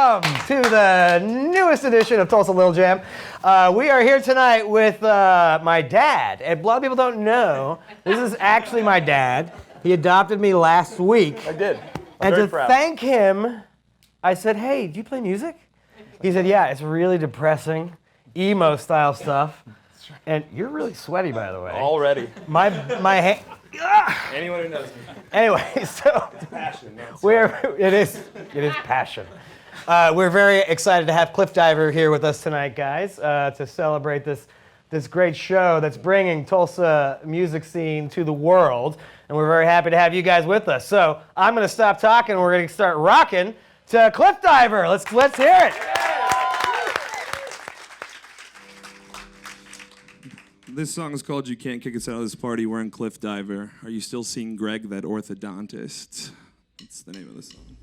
Welcome to the newest edition of Tulsa Lil Jam. We are here tonight with my dad. And a lot of people don't know, this is actually my dad. He adopted me last week. I did. And to thank him, I said, hey, do you play music? He said, yeah, it's really depressing, emo style stuff. And you're really sweaty, by the way. Already. My hand. Anyone who knows me. Anyway, so Passion. it is passion. We're very excited to have Cliffdiver here with us tonight, guys, to celebrate this great show that's bringing Tulsa music scene to the world. And we're very happy to have you guys with us. So I'm going to stop talking and we're going to start rocking to Cliffdiver. Let's hear it. This song is called You Can't Kick Us Out of This Party. We're in Cliffdiver. Are you still seeing Greg, that orthodontist? That's the name of the song.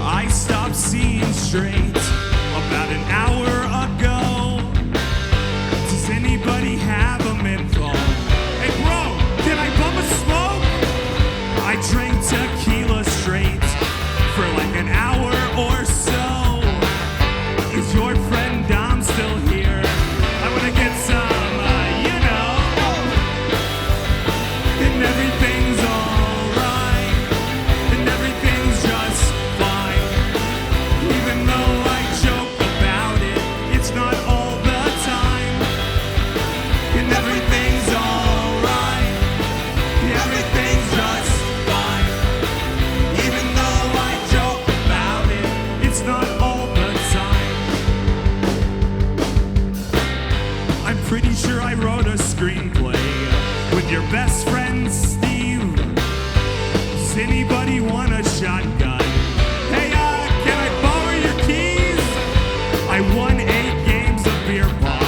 I stopped seeing straight about an hour ago. Does anybody have a menthol? Hey bro, can I bum a smoke? I drank tequila straight for like an hour or so. Is your friend Dom still here? I wanna get some, and everything's alright, and everything's just fine. Even though I joke about it, it's not all the time. And everything's alright, everything's just fine. Even though I joke about it, it's not all the time. I'm pretty sure I wrote a screenplay with your best friend Steve. Does anybody want a shotgun? Hey, can I borrow your keys? I won 8 games of beer pong,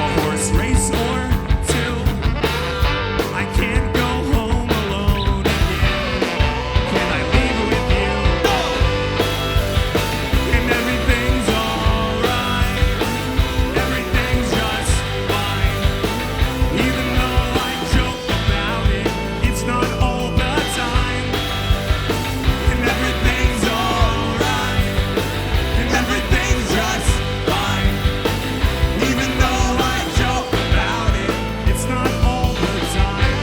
a horse race or 2. I can't go home alone again. Can I leave with you? And everything's alright. Everything's just fine. Even though I joke about it, it's not all the time. And everything's alright. And everything's just fine. Even though I joke about it, it's not all the time.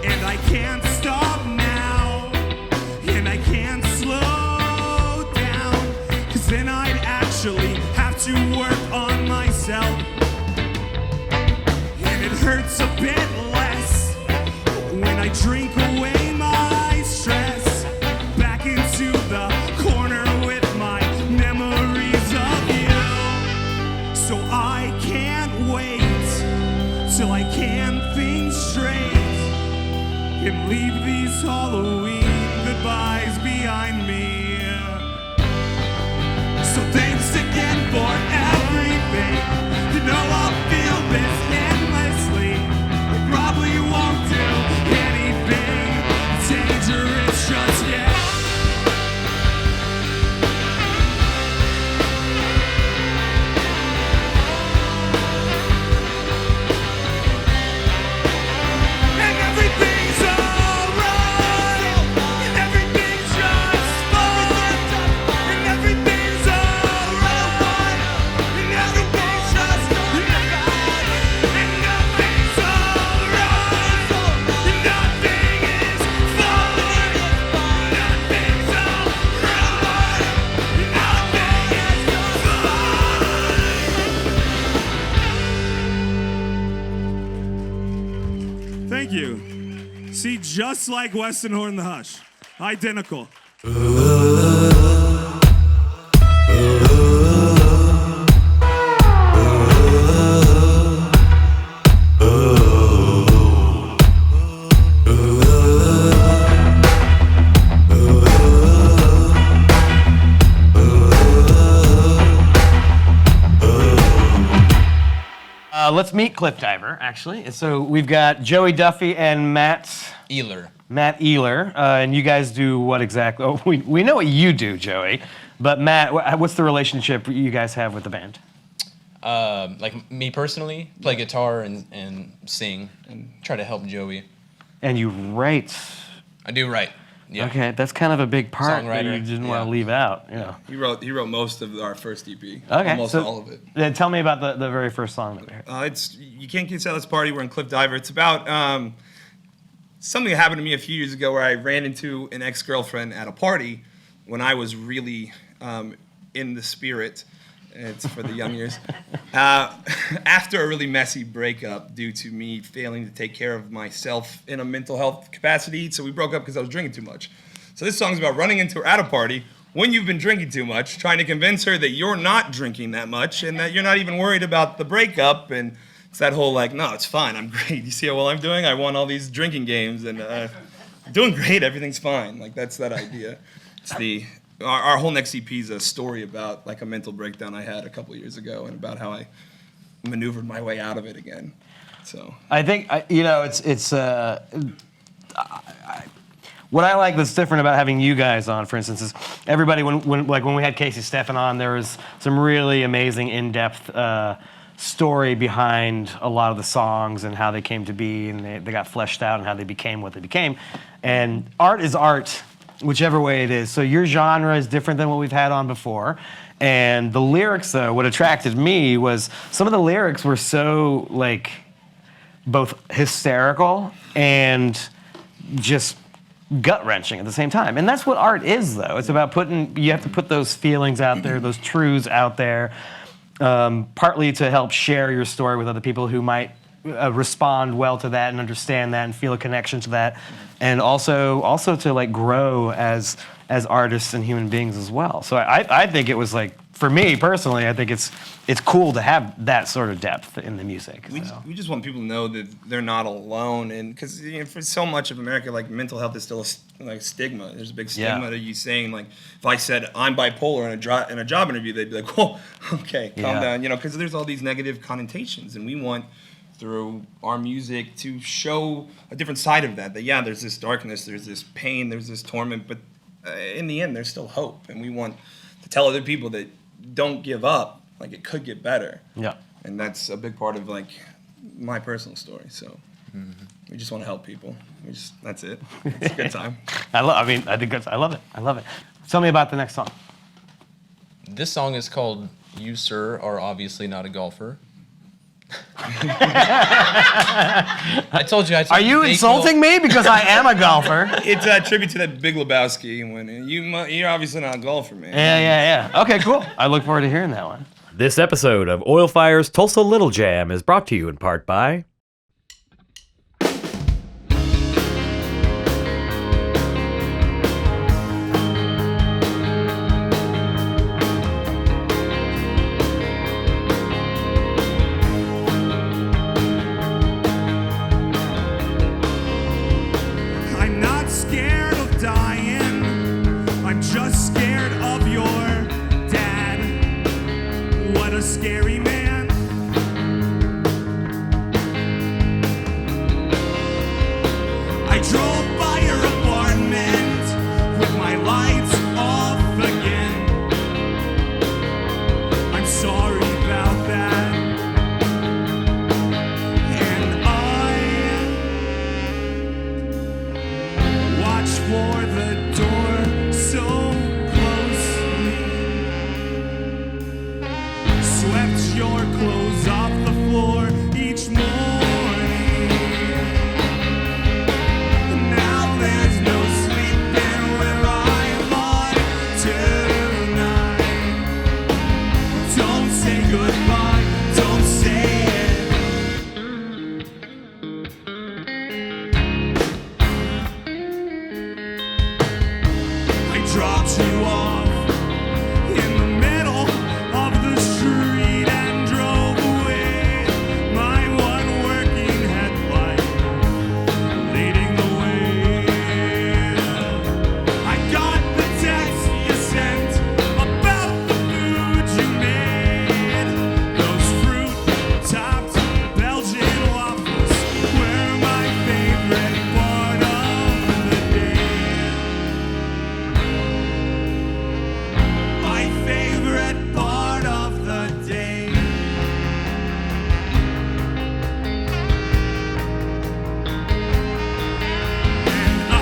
And I can't stop now, and I can't slow down, 'cause then I'd actually have to work on myself. And it hurts a bit less when I drink away my stress back into the corner with my memories of you. So I can't wait till I can think straight and leave these Halloween goodbyes behind me. So thanks again for everything. You know I'll feel this endlessly. We probably won't do anything dangerous just yet. And everything's alright. And everything's just fine. And everything's alright. And everything's just Thank you. See, just like Weston Horn the Hush. Identical. Let's meet Cliffdiver, actually. So we've got Joey Duffy and Matt Ealer. And you guys do what exactly? Oh, we know what you do, Joey, but Matt, what's the relationship you guys have with the band? Like me personally, play guitar and sing and try to help Joey. And you write. I do write. Yeah. Okay, that's kind of a big part that you Songwriter, didn't want yeah. to leave out. Yeah. He wrote most of our first EP. Okay, Almost so all of it. Then tell me about the very first song that we heard. It's You Can't Get This Party. We're in Cliffdiver. It's about something that happened to me a few years ago where I ran into an ex-girlfriend at a party when I was really in the spirit. It's for the young years. After a really messy breakup due to me failing to take care of myself in a mental health capacity. So we broke up because I was drinking too much. So this song's about running into her at a party when you've been drinking too much, trying to convince her that you're not drinking that much and that you're not even worried about the breakup. And it's that whole like, no, it's fine, I'm great. You see how well I'm doing? I won all these drinking games and doing great, everything's fine. Like that's that idea. It's our whole next EP is a story about like a mental breakdown I had a couple years ago and about how I maneuvered my way out of it again. So I think what I like that's different about having you guys on, for instance, is everybody when we had Casey Steffen on, there was some really amazing in-depth story behind a lot of the songs and how they came to be, and they got fleshed out and how they became what they became. And art is art, whichever way it is. So your genre is different than what we've had on before. And the lyrics, though, what attracted me was some of the lyrics were so, like, both hysterical and just gut-wrenching at the same time. And that's what art is, though. It's about you have to put those feelings out there, those truths out there, partly to help share your story with other people who might respond well to that and understand that and feel a connection to that, and also to like grow as artists and human beings as well. So I think it was like, for me personally, I think it's cool to have that sort of depth in the music. we just want people to know that they're not alone, and because for so much of America, like mental health is still a stigma. There's a big stigma to you saying like, if I said I'm bipolar in a job interview, they'd be like, whoa, okay, calm down, because there's all these negative connotations, and we want through our music to show a different side of that yeah, there's this darkness, there's this pain, there's this torment, but in the end there's still hope, and we want to tell other people that don't give up, like it could get better. Yeah. And that's a big part of like my personal story, so we just want to help people. That's it. It's a good time. I love it. Tell me about the next song. This song is called You, Sir, Are Obviously Not a Golfer. I told you. Are you insulting me because I am a golfer? It's a tribute to that Big Lebowski when you're obviously not a golfer, man. Yeah. Okay, cool. I look forward to hearing that one. This episode of Oil Fire's Tulsa Little Jam is brought to you in part by I'm not scared of dying. I'm just scared of your dad. What a scary man. I drove by your apartment with my lights off again. I'm sorry about that. And I watch for the door so closely. Swept your dropped you off in the middle of the street and drove away. My one working headlight leading the way. I got the text you sent about the food you made. Those fruit-topped Belgian waffles were my favorite part of the day. My favorite part of the day. And I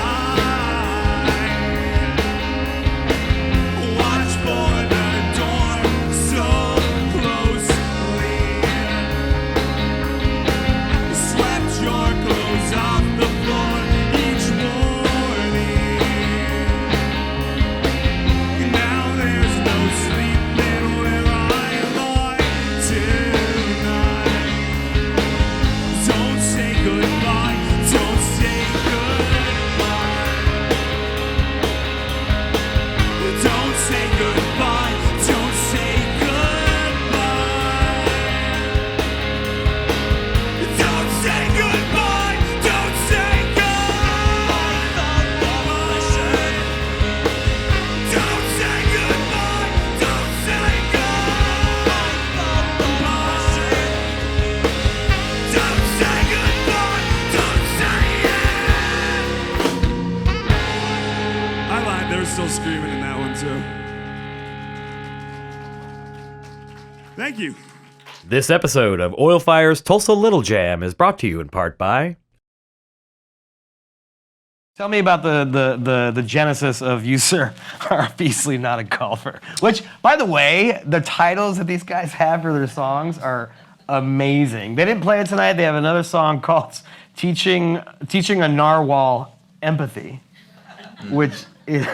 watch for the door so closely. Swept your clothes off the floor each morning. Now there's no sleeping where I lie tonight. Don't say goodbye, don't say goodbye. Don't say goodbye, don't say goodbye. Don't say goodbye, don't say goodbye. Don't say goodbye, don't say goodbye. Don't say goodbye, don't say it. I lied, they were still screaming in that one too. Thank you. This episode of Oil Fire's Tulsa Little Jam is brought to you in part by. Tell me about the genesis of you, sir, are obviously not a golfer. Which, by the way, the titles that these guys have for their songs are amazing. They didn't play it tonight. They have another song called Teaching a Narwhal Empathy, which is,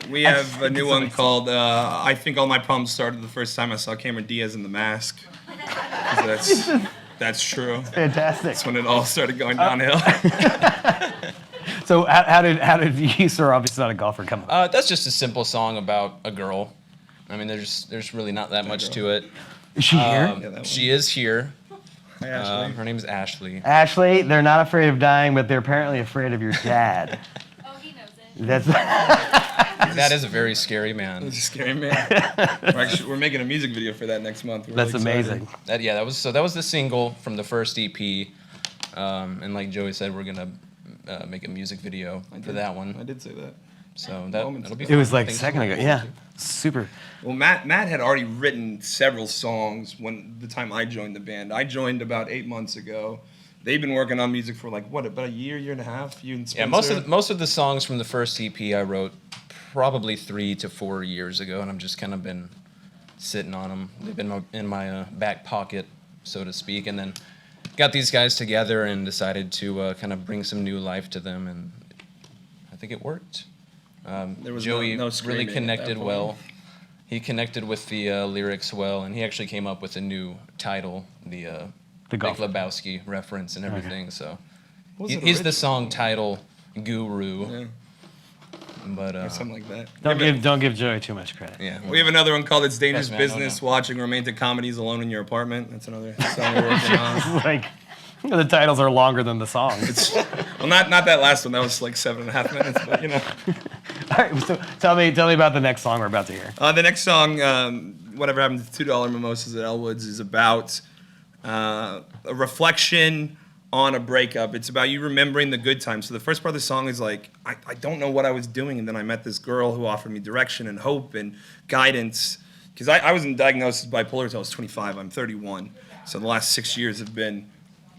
We have a new one called I Think All My Problems Started the First Time I Saw Cameron Diaz in The Mask. 'Cause that's true. fantastic. That's when it all started going downhill. So how did you, sir, obviously not a golfer, come up? That's just a simple song about a girl. I mean, there's really not that much to it. Is she here? Yeah, that one. She is here. Hi, Ashley. Her name is Ashley. Ashley, they're not afraid of dying, but they're apparently afraid of your dad. Oh, he knows it. That's That is a very scary man. It's a scary man. We're making a music video for that next month. We're that's really excited. amazing. That was the single from the first EP, and like Joey said, we're gonna make a music video for that one. I did say that. So Moments that'll be ago. It fun. was like a Things to second look ago. forward Yeah, to. super. Well, Matt had already written several songs when the time I joined the band. I joined about 8 months ago. They've been working on music for like what, about a year and a half. You and Spencer. Yeah, most of the songs from the first EP I wrote probably 3 to 4 years ago, and I've just kind of been sitting on them. They've been in my back pocket, so to speak, and then got these guys together and decided to kind of bring some new life to them, and I think it worked. There was Joey no really screaming at that connected point. well. He connected with the lyrics well, and he actually came up with a new title, the Big golf. Lebowski reference and everything. So Was it he's the original? song title guru. Yeah, But or something like that. Don't give Joey too much credit. yeah, We have another one called "It's Dangerous Trust me, I know Business: now. Watching Romantic Comedies Alone in Your Apartment." That's another song we're working on. Like, the titles are longer than the songs. Well, not that last one. That was like 7.5 minutes, but you know. All right, so tell me about the next song we're about to hear. The next song, Whatever Happened to $2 Mimosas at Elwood's, is about a reflection on a breakup. It's about you remembering the good times. So the first part of the song is like, I don't know what I was doing, and then I met this girl who offered me direction and hope and guidance. Because I was diagnosed with bipolar until I was 25. I'm 31. So the last 6 years have been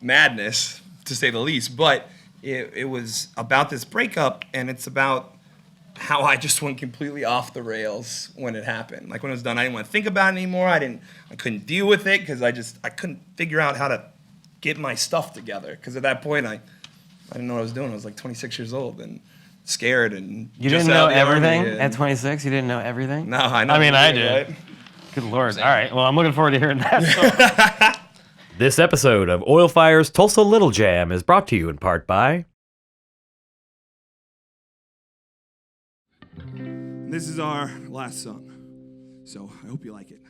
madness, to say the least. But it was about this breakup, and it's about how I just went completely off the rails when it happened. Like when it was done, I didn't want to think about it anymore. I couldn't deal with it because I couldn't figure out how to get my stuff together. Because at that point, I didn't know what I was doing. I was like 26 years old and scared and You just didn't know out of the army everything and- at 26? You didn't know everything? No, I know. I mean, you I did, did. right? Good Lord. All right, well, I'm looking forward to hearing that. This episode of Oil Fire's Tulsa Little Jam is brought to you in part by. This is our last song, so I hope you like it.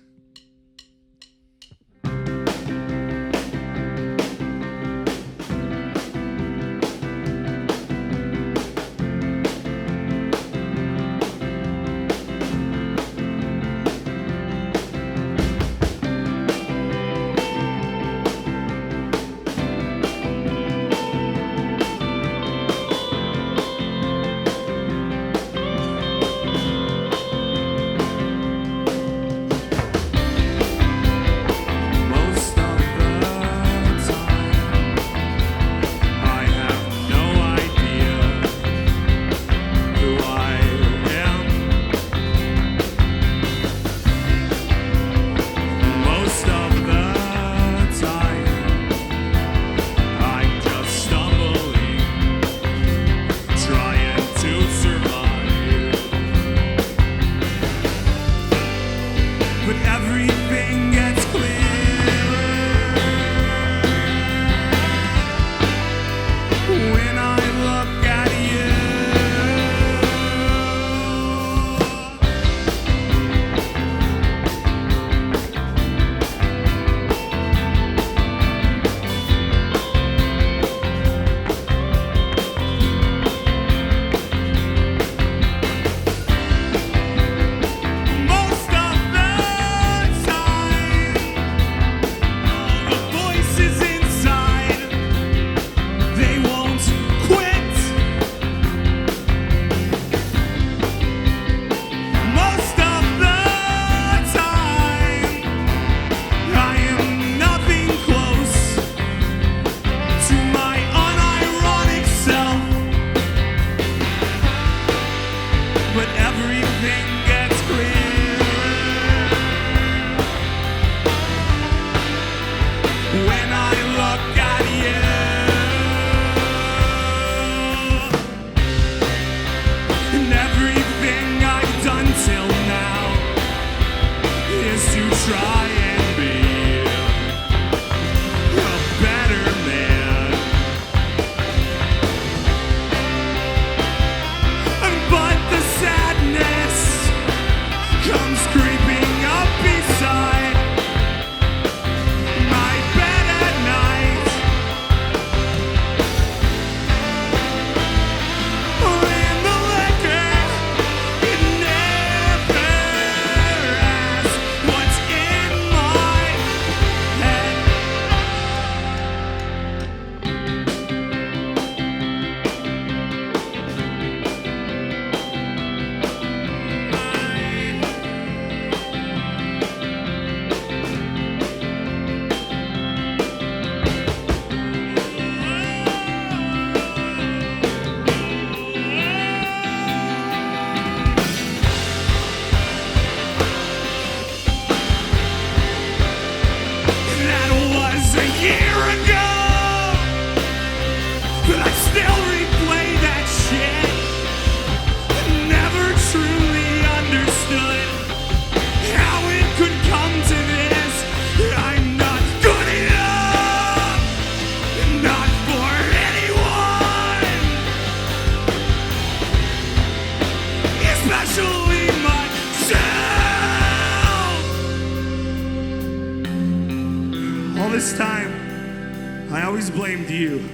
This time, I always blamed you.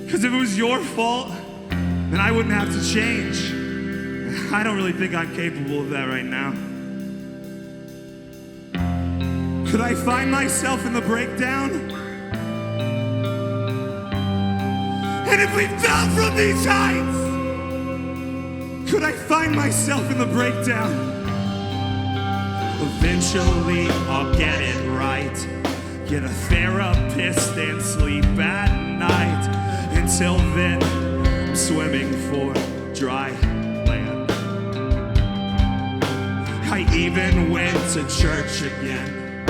Because if it was your fault, then I wouldn't have to change. I don't really think I'm capable of that right now. Could I find myself in the breakdown? And if we fell from these heights, could I find myself in the breakdown? Eventually, I'll get it right. Get a therapist and sleep at night. Until then, I'm swimming for dry land. I even went to church again.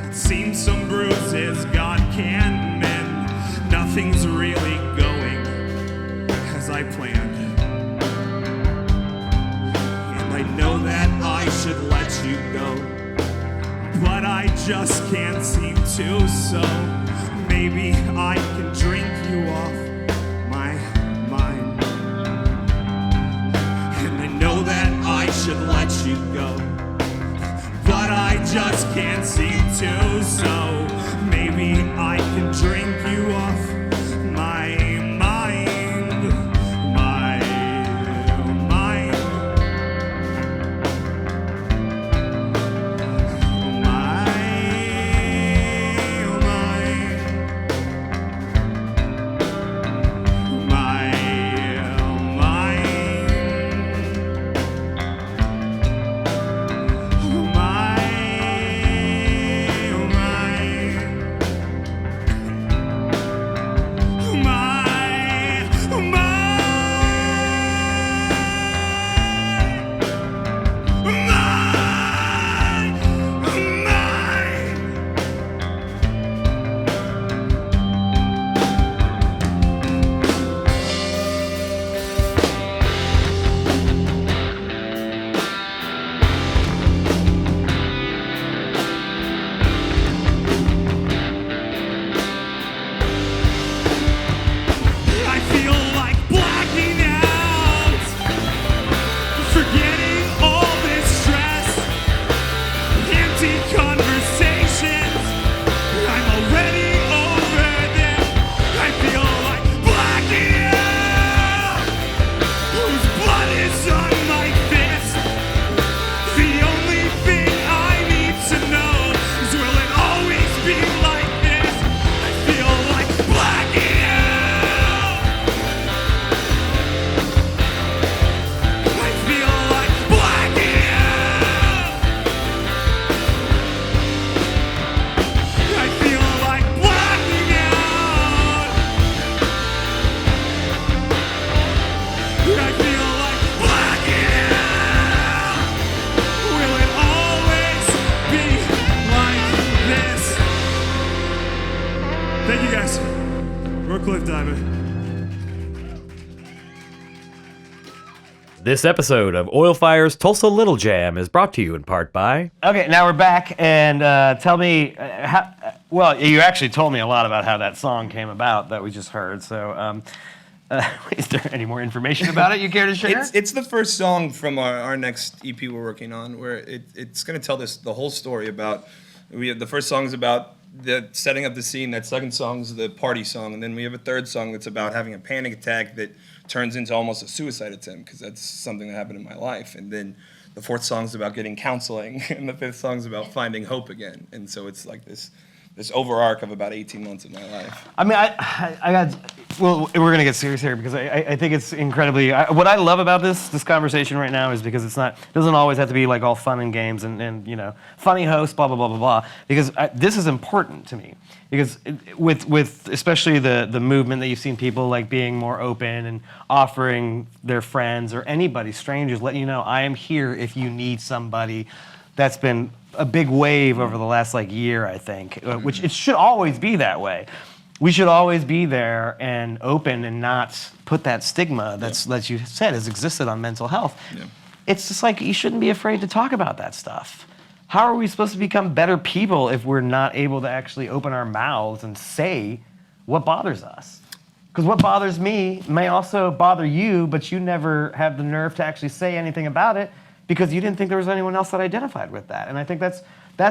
It seems some bruises God can't mend. Nothing's really going as I planned. And I know that I should let you go, but I just can't seem to, so maybe I can drink you off my mind. And I know that just can't seem to. So maybe I can drink you off my mind, my mind, my I feel like blacking out, forgetting all this stress, empty conversations. I'm already over them. I feel like blacking out, whose blood is on my fist. The only thing I need to know is, will it always be like this? I feel like blacking out. I feel like blacking out. I feel like blacking out. I feel like blacking out. Will it always be like this? Thank you guys. We're Cliffdiver. This episode of Oil Fire's Tulsa Little Jam is brought to you in part by. Okay, now we're back, and tell me how. Well, you actually told me a lot about how that song came about that we just heard. So, is there any more information about it you care to share? It's the first song from our next EP we're working on, where it's going to tell the whole story about. The first song is about the setting up the scene. That second song is the party song, and then we have a third song that's about having a panic attack that turns into almost a suicide attempt, because that's something that happened in my life. And then the fourth song is about getting counseling, and the fifth song is about finding hope again. And so it's like this overarch of about 18 months of my life. I mean, I got. Well, we're gonna get serious here because I think it's incredibly. What I love about this conversation right now is because it doesn't always have to be like all fun and games and you know, funny host, blah blah blah blah blah. Because this is important to me, because with especially the movement that you've seen people like being more open and offering their friends or anybody, strangers, letting you know, I am here if you need somebody. That's been a big wave over the last like year, I think, which it should always be that way. We should always be there and open and not put that stigma that you said has existed on mental health. Yeah. It's just like you shouldn't be afraid to talk about that stuff. How are we supposed to become better people if we're not able to actually open our mouths and say what bothers us? Because what bothers me may also bother you, but you never have the nerve to actually say anything about it because you didn't think there was anyone else that identified with that. And I think that's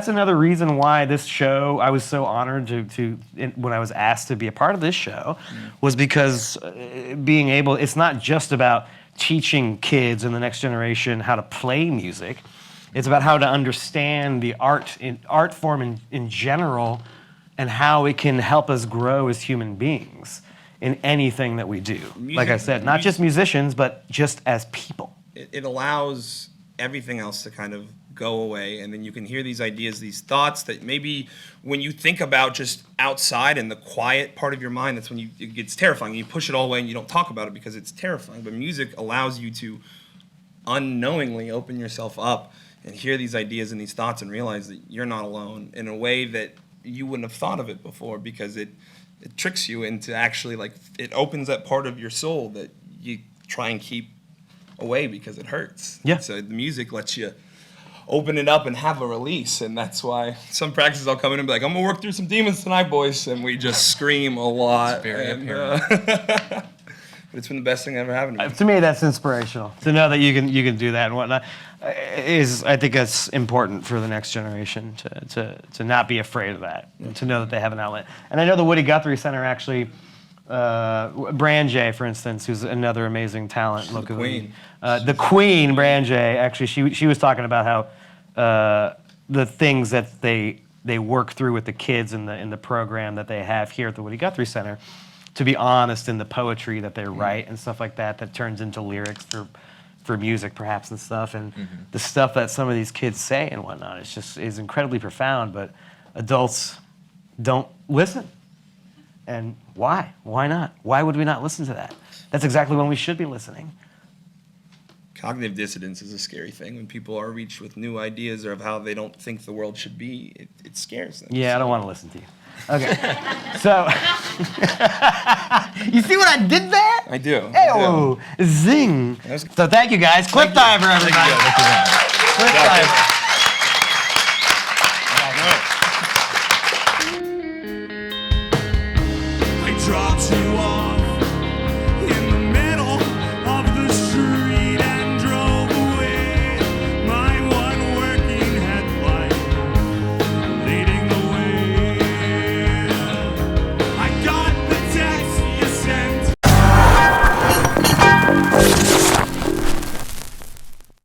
another reason why this show, I was so honored when I was asked to be a part of this show, was because being able, it's not just about teaching kids in the next generation how to play music. It's about how to understand the art form in general and how it can help us grow as human beings in anything that we do. Like I said, not just musicians, but just as people. It allows everything else to kind of go away, and then you can hear these ideas, these thoughts that maybe when you think about just outside in the quiet part of your mind, that's when it gets terrifying. You push it all away and you don't talk about it because it's terrifying. But music allows you to unknowingly open yourself up and hear these ideas and these thoughts and realize that you're not alone in a way that you wouldn't have thought of it before, because it tricks you into actually, like, it opens that part of your soul that you try and keep away because it hurts. Yeah. So the music lets you open it up and have a release, and that's why some practices I'll come in and be like, I'm gonna work through some demons tonight, boys, and we just scream a lot. It's very and, apparent. but it's been the best thing that ever happened to me. To me, that's inspirational. To know that you can do that and whatnot I think that's important for the next generation to not be afraid of that, and to know that they have an outlet. And I know the Woody Guthrie Center actually, Branjay, for instance, who's another amazing talent locally. The Queen, Branjay, actually, she was talking about how the things that they work through with the kids in the program that they have here at the Woody Guthrie Center, to be honest, in the poetry that they write and stuff like that turns into lyrics for music perhaps and stuff, and the stuff that some of these kids say and whatnot is incredibly profound, but adults don't listen. And why? Why not? Why would we not listen to that? That's exactly when we should be listening. Cognitive dissonance is a scary thing. When people are reached with new ideas or of how they don't think the world should be, it scares them. Yeah, I don't want to listen to you. Okay, so you see what I did there? I do. Hey-oh, zing. So thank you guys. Cliffdiver, everybody. Thank you. Cliffdiver.